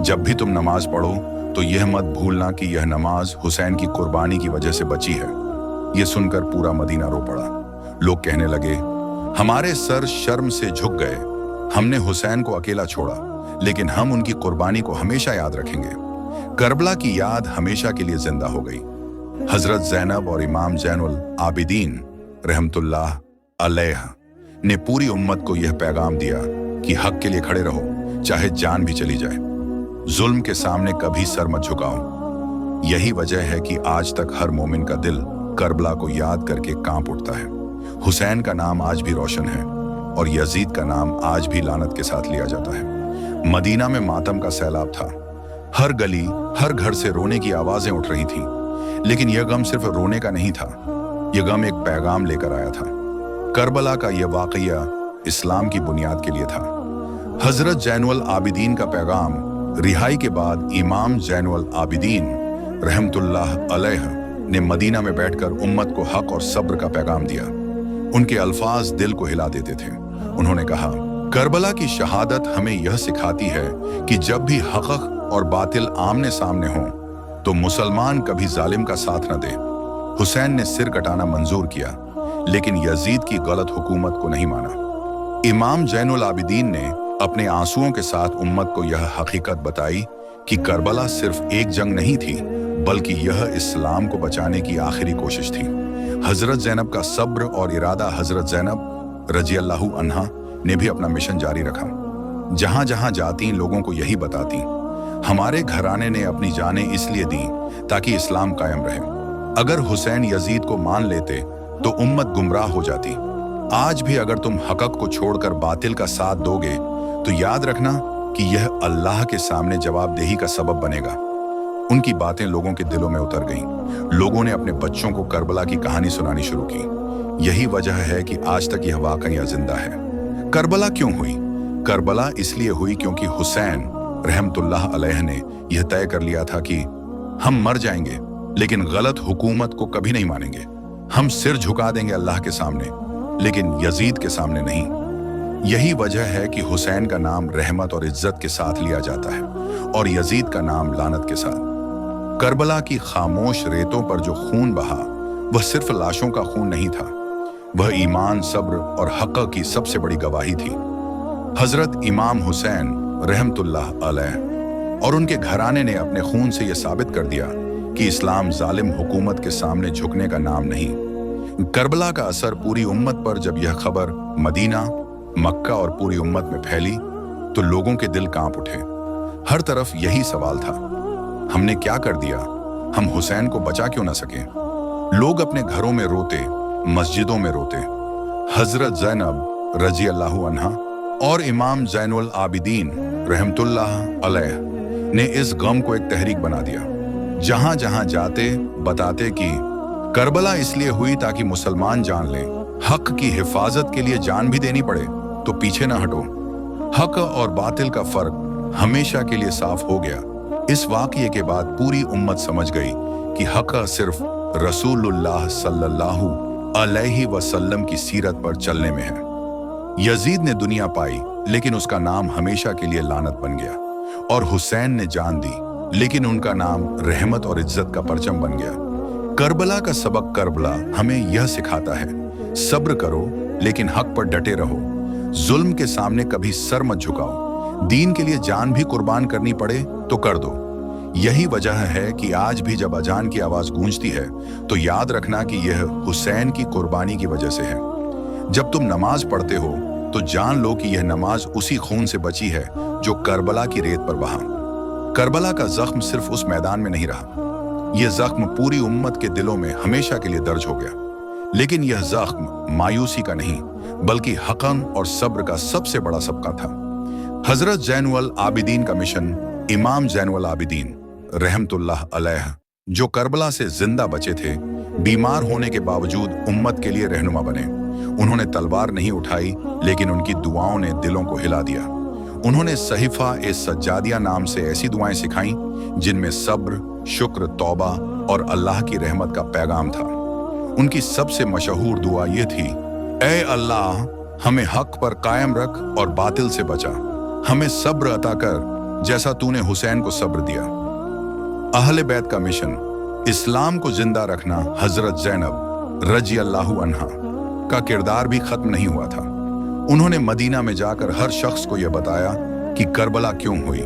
A: जब भी तुम नमाज पढ़ो तो यह मत भूलना कि यह नमाज हुसैन की कुर्बानी की वजह से बची है। यह सुनकर पूरा मदीना रो पड़ा। लोग कहने लगे, हमारे सर शर्म से झुक गए। हमने हुसैन को अकेला छोड़ा, लेकिन हम उनकी कुर्बानी को हमेशा याद रखेंगे। करबला की याद हमेशा के लिए जिंदा हो गई। हजरत ज़ैनब और इमाम ज़ैनुल आबिदीन रहमतुल्लाह अलैह ने पूरी उम्मत को यह पैगाम दिया कि हक के लिए खड़े रहो, चाहे जान भी चली जाए। जुल्म के सामने कभी सर मत झुकाओ। यही वजह है कि आज तक हर मोमिन का दिल करबला को याद करके कांप उठता है। हुसैन का नाम आज भी रोशन है और यजीद का नाम आज भी लानत के साथ लिया जाता है। मदीना में मातम का सैलाब था। हर गली, हर घर से रोने की आवाजें उठ रही थीं। लेकिन यह गम सिर्फ रोने का नहीं था, यह गम एक पैगाम लेकर आया था। करबला का यह वाकया इस्लाम की बुनियाद के लिए था। हजरत ज़ैनुल आबिदीन का पैगाम रिहाई के बाद इमाम ज़ैनुल आबिदीन रहमतुल्लाह अलैह ने मदीना में बैठकर उम्मत को हक और सब्र का पैगाम दिया। उनके अल्फाज दिल को हिला देते थे। उन्होंने कहा, करबला की शहादत हमें यह सिखाती है कि जब भी हक और बातिल आमने सामने हों तो मुसलमान कभी जालिम का साथ न दे। हुसैन ने सिर कटाना मंजूर किया, लेकिन यजीद की गलत हुकूमत को नहीं माना। इमाम ज़ैनुल आबिदीन ने अपने आंसुओं के साथ उम्मत को यह हकीकत बताई कि करबला सिर्फ एक जंग नहीं थी, बल्कि यह इस्लाम को बचाने की आखिरी कोशिश थी। हजरत ज़ैनब का सब्र और इरादा, हजरत ज़ैनब रजी अल्लाहु अन्हा ने भी अपना मिशन जारी रखा। जहां जहां जाती लोगों को यही बताती, हमारे घराने ने अपनी जानें इसलिए दी ताकि इस्लाम कायम रहे। अगर हुसैन यजीद को मान लेते तो उम्मत गुमराह हो जाती। आज भी अगर तुम हक को छोड़कर बातिल का साथ दोगे तो याद रखना कि यह अल्लाह के सामने जवाबदेही का सबब बनेगा। उनकी बातें लोगों के दिलों में उतर गईं। लोगों ने अपने बच्चों को करबला की कहानी सुनानी शुरू की। यही वजह है कि आज तक यह वाकया जिंदा है। करबला क्यों हुई? करबला इसलिए हुई क्योंकि हुसैन रहमतुल्लाह अलैह ने यह तय कर लिया था कि हम मर जाएंगे लेकिन गलत हुकूमत को कभी नहीं मानेंगे। हम सिर झुका देंगे अल्लाह के सामने, लेकिन यजीद के सामने नहीं। यही वजह है कि हुसैन का नाम रहमत और इज्जत के साथ लिया जाता है और यजीद का नाम लानत के साथ। करबला की खामोश रेतों पर जो खून बहा, वह सिर्फ लाशों का खून नहीं था, वह ईमान, सब्र और हक की सबसे बड़ी गवाही थी। हजरत इमाम हुसैन रहमतुल्लाह अलैह और उनके घराने ने अपने खून से यह साबित कर दिया कि इस्लाम जालिम हुकूमत के सामने झुकने का नाम नहीं। करबला का असर पूरी उम्मत पर जब यह खबर मदीना, मक्का और पूरी उम्मत में फैली तो लोगों के दिल कांप उठे। हर तरफ यही सवाल था, हमने क्या कर दिया? हम हुसैन को बचा क्यों ना सके? लोग अपने घरों में रोते, मस्जिदों में रोते। हजरत ज़ैनब रजी अल्लाहु अन्हा और इमाम ज़ैनुल आबिदीन रहमतुल्लाह अलैह ने इस गम को एक तहरीक बना दिया। जहां जहां जाते बताते कि करबला इसलिए हुई ताकि मुसलमान जान लें, हक की हिफाजत के लिए जान भी देनी पड़े तो पीछे ना हटो। हक और बातिल का फर्क हमेशा के लिए साफ हो गया। इस वाकये के बाद पूरी उम्मत समझ गई कि हक सिर्फ रसूलुल्लाह सल्लल्लाहु अलैहि वसल्लम की सीरत पर चलने में है। यजीद ने दुनिया पाई लेकिन उसका नाम हमेशा के लिए लानत बन गया, और हुसैन ने जान दी लेकिन उनका नाम रहमत और इज्जत का परचम बन गया। करबला का सबक करबला हमें यह सिखाता है, सब्र करो लेकिन हक पर डटे रहो। जुल्म के सामने कभी सर मत झुकाओ। दीन के लिए जान भी कुर्बान करनी पड़े तो कर दो। यही वजह है कि आज भी जब अजान की आवाज गूंजती है तो याद रखना कि यह हुसैन की कुर्बानी की वजह से है। जब तुम नमाज पढ़ते हो तो जान लो कि यह नमाज उसी खून से बची है जो करबला की रेत पर बहा। करबला का जख्म सिर्फ उस मैदान में नहीं रहा, यह जख्म पूरी उम्मत के दिलों में हमेशा के लिए दर्ज हो गया। लेकिन यह जख्म मायूसी का नहीं बल्कि हक़न और सब्र का सबसे बड़ा सबका था। हजरत ज़ैनुल आबिदीन का मिशन, इमाम ज़ैनुल आबिदीन रहमतुल्लाह अलैह जो करबला से जिंदा बचे थे, बीमार होने के बावजूद उम्मत के लिए रहनुमा बने। उन्होंने तलवार नहीं उठाई लेकिन उनकी दुआओं ने दिलों को हिला दिया। उन्होंने सहीफा ए सज्जादिया नाम से ऐसी दुआएं सिखाई जिनमें सब्र, शुक्र, तौबा और अल्लाह की रहमत का पैगाम था। उनकी सबसे मशहूर दुआ यह थी, ऐ अल्लाह हमें हक पर कायम रख और बातिल से बचा। हमें सब्र अता कर जैसा तूने हुसैन को सब्र दिया। अहले बैत का मिशन, इस्लाम को जिंदा रखना। हजरत ज़ैनब रजी अल्लाहु अन्हा का किरदार भी खत्म नहीं हुआ था। उन्होंने मदीना में जाकर हर शख्स को यह बताया कि करबला क्यों हुई।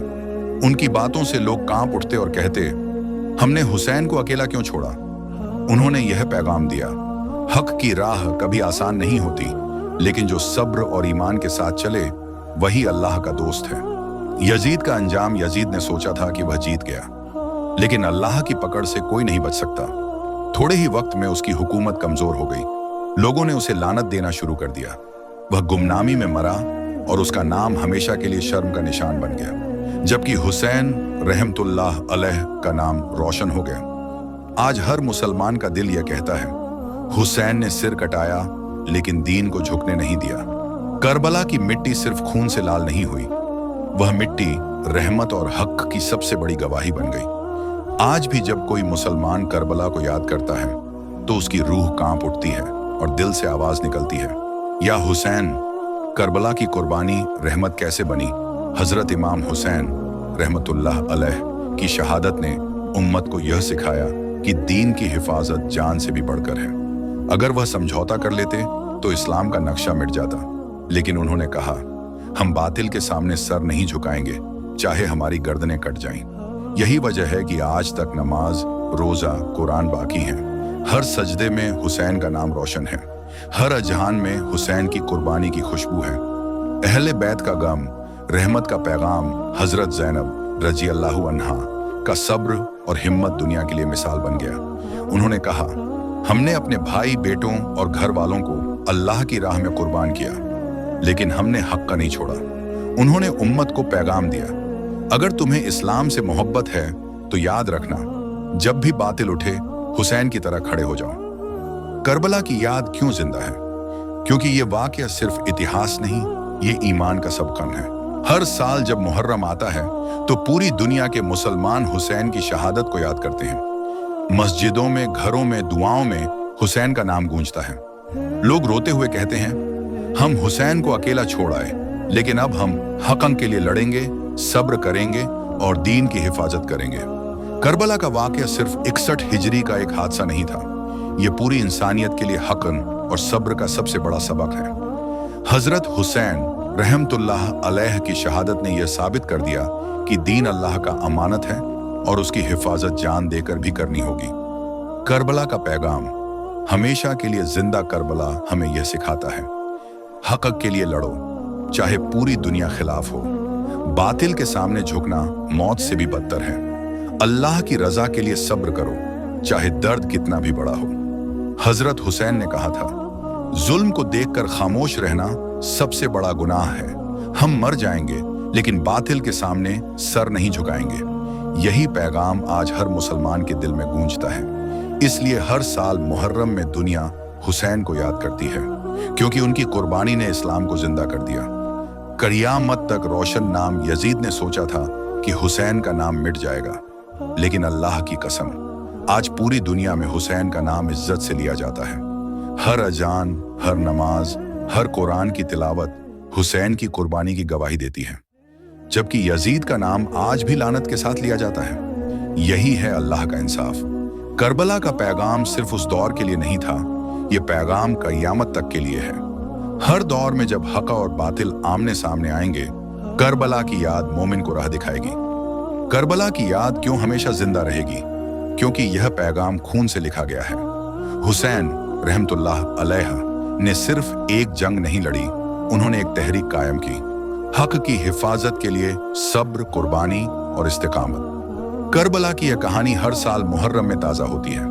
A: उनकी बातों से लोग कांप उठते और कहते, हमने हुसैन को अकेला क्यों छोड़ा? उन्होंने यह पैगाम दिया, हक की राह कभी आसान नहीं होती, लेकिन जो सब्र और ईमान के साथ चले वही अल्लाह का दोस्त है। यजीद का अंजाम, यजीद ने सोचा था कि वह जीत गया, लेकिन अल्लाह की पकड़ से कोई नहीं बच सकता। थोड़े ही वक्त में उसकी हुकूमत कमजोर हो गई। लोगों ने उसे लानत देना शुरू कर दिया। वह गुमनामी में मरा और उसका नाम हमेशा के लिए शर्म का निशान बन गया, जबकि हुसैन रहमतुल्लाह अलैह का नाम रोशन हो गया। आज हर मुसलमान का दिल यह कहता है, हुसैन ने सिर कटाया लेकिन दीन को झुकने नहीं दिया। करबला की मिट्टी सिर्फ खून से लाल नहीं हुई, वह मिट्टी रहमत और हक की सबसे बड़ी गवाही बन गई। आज भी जब कोई मुसलमान करबला को याद करता है तो उसकी रूह कांप उठती है और दिल से आवाज निकलती है, या हुसैन। करबला की कुर्बानी रहमत कैसे बनी? हजरत इमाम हुसैन रहमतुल्लाह अलैह की शहादत ने उम्मत को यह सिखाया कि दीन की हिफाजत जान से भी बढ़कर है। अगर वह समझौता कर लेते तो इस्लाम का नक्शा मिट जाता, लेकिन उन्होंने कहा, हम बातिल के सामने सर नहीं झुकाएंगे, चाहे हमारी गर्दनें कट जाएं। यही वजह है कि आज तक नमाज, रोजा, कुरान बाकी हैं। हर सजदे में हुसैन का नाम रोशन है, हर अजहान में हुसैन की कुर्बानी की खुशबू है। अहले बैत का गम, रहमत का पैगाम, हजरत ज़ैनब रजी अल्लाहु अन्हा का सब्र और हिम्मत दुनिया के लिए मिसाल बन गया। उन्होंने कहा, हमने अपने भाई, बेटों और घर वालों को अल्लाह की राह में कुर्बान किया, लेकिन हमने हक का नहीं छोड़ा। उन्होंने उम्मत को पैगाम दिया, अगर तुम्हें इस्लाम से मोहब्बत है तो याद रखना, जब भी बातिल उठे हुसैन की तरह खड़े हो जाओ। करबला की याद क्यों जिंदा है? क्योंकि ये वाकया सिर्फ इतिहास नहीं, ये ईमान का सबकन है। हर साल जब मुहर्रम आता है तो पूरी दुनिया के मुसलमान हुसैन की शहादत को याद करते हैं। मस्जिदों में, घरों में, दुआओं में हुसैन का नाम गूंजता है। लोग रोते हुए कहते हैं, हम हुसैन को अकेला छोड़ आए, लेकिन अब हम हक़ के लिए लड़ेंगे, सब्र करेंगे और दीन की हिफाजत करेंगे। करबला का वाकया सिर्फ 61 हिजरी का एक हादसा नहीं था, ये पूरी इंसानियत के लिए हक़ और सब्र का सबसे बड़ा सबक है। हजरत हुसैन रहमतुल्लाह अलैह की शहादत ने यह साबित कर दिया कि दीन अल्लाह का अमानत है और उसकी हिफाजत जान देकर भी करनी होगी। करबला का पैगाम, हमेशा के लिए जिंदा करबला हमें यह सिखाता है, हक़ के लिए लड़ो, चाहे पूरी दुनिया खिलाफ हो। बातिल के सामने झुकना मौत से भी बदतर है। अल्लाह की रजा के लिए सब्र करो, चाहे दर्द कितना भी बड़ा हो। हजरत हुसैन ने कहा था, जुल्म को देखकर खामोश रहना सबसे बड़ा गुनाह है। हम मर जाएंगे लेकिन बातिल के सामने सर नहीं झुकाएंगे। यही पैगाम आज हर मुसलमान के दिल में गूंजता है। इसलिए हर साल मुहर्रम में दुनिया हुसैन को याद करती है, क्योंकि उनकी कुर्बानी ने इस्लाम को जिंदा कर दिया। क़यामत तक रोशन नाम यजीद ने सोचा था कि हुसैन का नाम मिट जाएगा, लेकिन अल्लाह की कसम, आज पूरी दुनिया में हुसैन का नाम इज्जत से लिया जाता है। हर अजान, हर नमाज, हर कुरान की तिलावत हुसैन की कुर्बानी की गवाही देती है, जबकि यजीद का नाम आज भी लानत के साथ लिया जाता है। यही है अल्लाह का इंसाफ। करबला का पैगाम सिर्फ उस दौर के लिए नहीं था, ये पैगाम क़यामत तक के लिए है। हर दौर में जब हक़ और बातिल आमने सामने आएंगे, करबला की याद मोमिन को राह दिखाएगी। करबला की याद क्यों हमेशा जिंदा रहेगी? क्योंकि यह पैगाम खून से लिखा गया है। हुसैन रहमतुल्लाह अलैह ने सिर्फ एक जंग नहीं लड़ी, उन्होंने एक तहरीक कायम की, हक़ की हिफाजत के लिए सब्र, कुर्बानी और इस्तिकामत। करबला की यह कहानी हर साल मुहर्रम में ताज़ा होती है।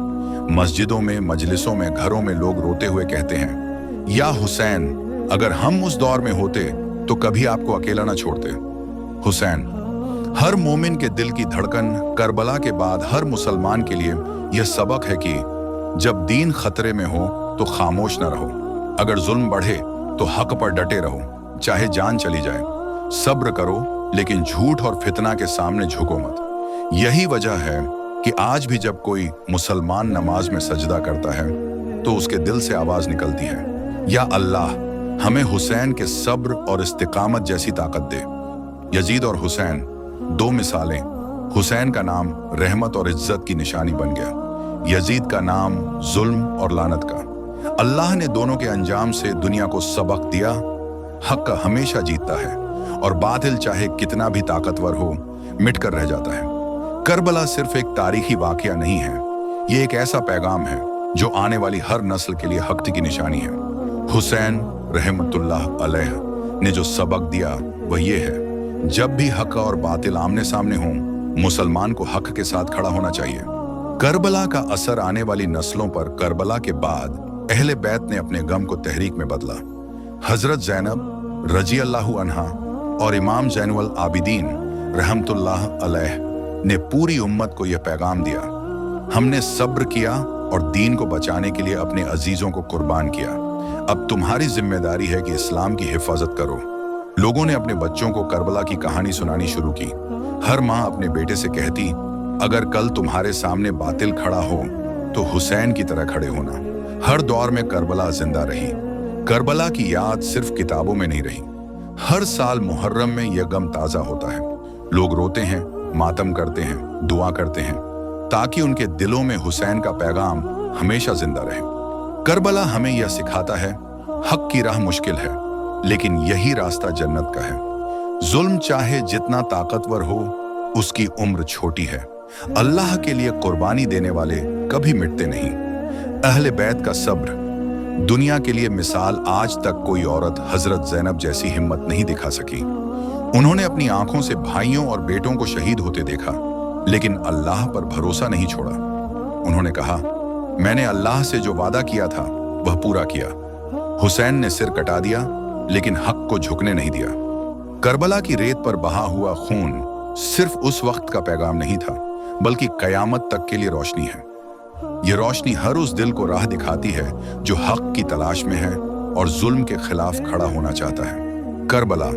A: मस्जिदों में, मजलिसों में, घरों में लोग रोते हुए कहते हैं, या हुसैन, अगर हम उस दौर में होते तो कभी आपको अकेला न छोड़ते। हुसैन, हर मोमिन के दिल की धड़कन। करबला के बाद हर मुसलमान के लिए यह सबक है कि जब दीन खतरे में हो तो खामोश न रहो, अगर जुल्म बढ़े तो हक़ पर डटे रहो, चाहे जान चली जाए। सब्र करो, लेकिन झूठ और फितना के सामने झुको मत। यही वजह है कि आज भी जब कोई मुसलमान नमाज में सजदा करता है तो उसके दिल से आवाज निकलती है, या अल्लाह, हमें हुसैन के सब्र और इस्तिकामत जैसी ताकत दे। यजीद और हुसैन, दो मिसालें। हुसैन का नाम रहमत और इज्जत की निशानी बन गया, यजीद का नाम जुल्म और लानत का। अल्लाह ने दोनों के अंजाम से दुनिया को सबक दिया, हक़ हमेशा जीतता है और बातिल चाहे कितना भी ताकतवर हो, मिट कर रह जाता है। करबला सिर्फ एक तारीखी वाकया नहीं है, ये एक ऐसा पैगाम है जो आने वाली हर नस्ल के लिए हक की निशानी है। हुसैन रहमतुल्लाह अलैह ने जो सबक दिया वह ये है, जब भी हक और बातिल आमने सामने हों, मुसलमान को हक के साथ खड़ा होना चाहिए। करबला का असर आने वाली नस्लों पर करबला के बाद अहले बैत ने अपने गम को तहरीक में बदला। हजरत ज़ैनब रजी अल्लाहु अन्हा और इमाम ज़ैनुल आबिदीन रहमतुल्लाह अलैह ने पूरी उम्मत को यह पैगाम दिया, हमने सब्र किया और दीन को बचाने के लिए अपने अजीजों को कुर्बान किया। अब तुम्हारी जिम्मेदारी है कि इस्लाम की हिफाजत करो। लोगों ने अपने बच्चों को करबला की कहानी सुनानी शुरू की। हर माँ अपने बेटे से कहती, अगर कल तुम्हारे सामने बातिल खड़ा हो तो हुसैन की तरह खड़े होना। हर दौर में करबला जिंदा रही। करबला की याद सिर्फ किताबों में नहीं रही। हर साल मुहर्रम में यह गम ताजा होता है। लोग रोते हैं, मातम करते हैं, दुआ करते हैं ताकि उनके दिलों में हुसैन का पैगाम हमेशा जिंदा रहे। करबला हमें यह सिखाता है, हक की राह मुश्किल है, लेकिन यही रास्ता जन्नत का है। जुल्म चाहे जितना ताकतवर हो, उसकी उम्र छोटी है। अल्लाह के लिए कुर्बानी देने वाले कभी मिटते नहीं। अहले बैत का सब्र, दुनिया के लिए मिसाल आज तक कोई औरत हजरत ज़ैनब जैसी हिम्मत नहीं दिखा सकी। उन्होंने अपनी आंखों से भाइयों और बेटों को शहीद होते देखा, लेकिन अल्लाह पर भरोसा नहीं छोड़ा। उन्होंने कहा, मैंने अल्लाह से जो वादा किया था वह पूरा किया। हुसैन ने सिर कटा दिया, लेकिन हक को झुकने नहीं दिया। करबला की रेत पर बहा हुआ खून सिर्फ उस वक्त का पैगाम नहीं था, बल्कि कयामत तक के लिए रोशनी है। ये रोशनी हर उस दिल को राह दिखाती है जो हक की तलाश में है और जुल्म के खिलाफ खड़ा होना चाहता है। करबला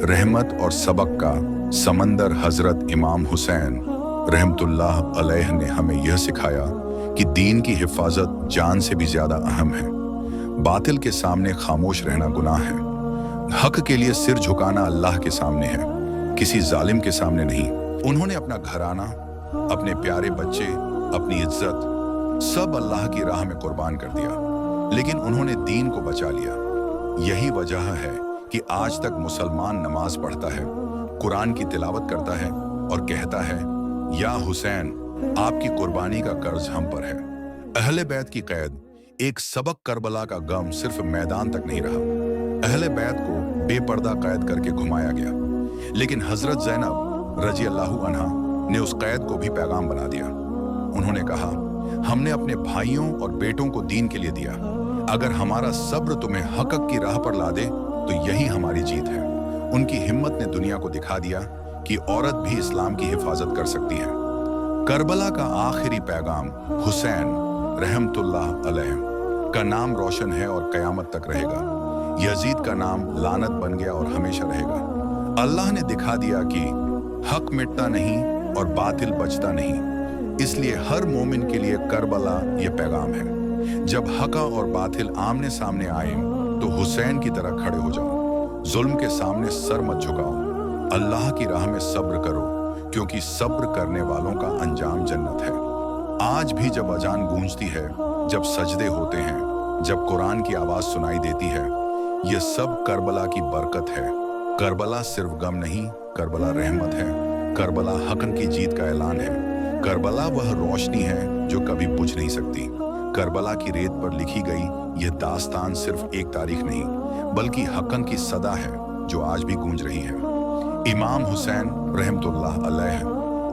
A: रहमत और सबक का समंदर हजरत इमाम हुसैन रहमतुल्लाह अलैह ने हमें यह सिखाया कि दीन की हिफाजत जान से भी ज्यादा अहम है। बातिल के सामने खामोश रहना गुनाह है। हक के लिए सिर झुकाना अल्लाह के सामने है, किसी जालिम के सामने नहीं। उन्होंने अपना घराना, अपने प्यारे बच्चे, अपनी इज्जत सब अल्लाह की राह में कुर्बान कर दिया, लेकिन उन्होंने दीन को बचा लिया। यही वजह है कि आज तक मुसलमान नमाज पढ़ता है, कुरान की तिलावत करता है और कहता है, या हुसैन, आपकी कुर्बानी का कर्ज हम पर है। अहले बैत की कैद, एक सबक करबला का गम सिर्फ मैदान तक नहीं रहा। अहले बैत को बेपर्दा कैद करके घुमाया गया, लेकिन हजरत ज़ैनब रजी अल्लाहु अन्हा ने उस कैद को भी पैगाम बना दिया। उन्होंने कहा, हमने अपने भाइयों और बेटों को दीन के लिए दिया। अगर हमारा सब्र तुम्हें हक की राह पर ला दे तो यही हमारी जीत है। उनकी हिम्मत ने दुनिया को दिखा दिया कि औरत भी इस्लाम की हिफाजत कर सकती है। करबला का आखिरी पैगाम हुसैन रहमतुल्लाह अलैह का नाम रोशन है और कयामत तक रहेगा। यजीद का नाम लानत बन गया और हमेशा रहेगा। अल्लाह ने दिखा दिया कि हक मिटता नहीं और बातिल बचता नहीं। इसलिए हर मोमिन के लिए करबला ये पैगाम है, जब हका और बातिल आमने सामने आए तो हुसैन की तरह खड़े हो जाओ। जुल्म के सामने सर मत झुकाओ, अल्लाह की राह में सब्र करो, क्योंकि सब्र करने वालों का अंजाम जन्नत है। आज भी जब अजान गूंजती है, जब सजदे होते हैं, जब कुरान की आवाज सुनाई देती है, ये सब करबला की बरकत है। करबला सिर्फ गम नहीं, करबला रहमत है। करबला हक़ की जीत का ऐलान है। करबला वह रोशनी है जो कभी बुझ नहीं सकती। करबला की रेत पर लिखी गई यह दास्तान सिर्फ एक तारीख नहीं, बल्कि हक़ की सदा है जो आज भी गूंज रही है। इमाम हुसैन रहमतुल्लाह अलैह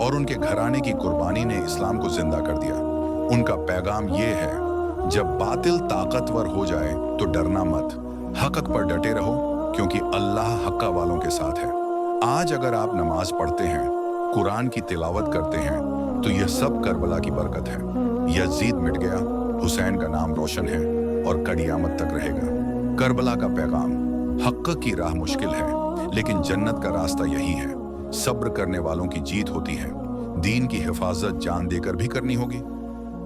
A: और उनके घराने की कुर्बानी ने इस्लाम को जिंदा कर दिया। उनका पैगाम ये है, जब बातिल ताकतवर हो जाए तो डरना मत, हक़ पर डटे रहो, क्योंकि अल्लाह हक़ वालों के साथ है। आज अगर आप नमाज पढ़ते हैं, कुरान की तिलावत करते हैं, तो यह सब करबला की बरकत है। यजीद मिट गया, हुसैन का नाम रोशन है और कयामत तक रहेगा। करबला का पैगाम, हक़ की राह मुश्किल है, लेकिन जन्नत का रास्ता यही है। सब्र करने वालों की जीत होती है। दीन की हिफाजत जान देकर भी करनी होगी।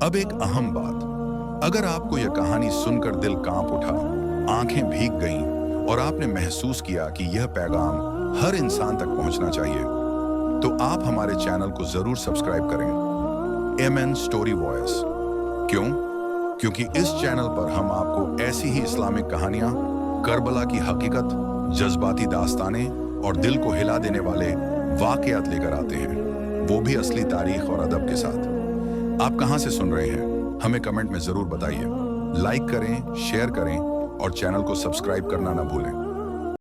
A: अब एक अहम बात, अगर आपको यह कहानी सुनकर दिल कांप उठा, आंखें भीग गईं और आपने महसूस किया कि यह पैगाम हर इंसान तक पहुंचना चाहिए, तो आप हमारे चैनल को जरूर सब्सक्राइब करें, MN स्टोरी वॉइस। क्यों? क्योंकि इस चैनल पर हम आपको ऐसी ही इस्लामिक कहानियां, करबला की हकीकत, जज्बाती दास्तानें और दिल को हिला देने वाले वाकयात लेकर आते हैं, वो भी असली तारीख और अदब के साथ। आप कहां से सुन रहे हैं? हमें कमेंट में जरूर बताइए। लाइक करें, शेयर करें और चैनल को सब्सक्राइब करना ना भूलें।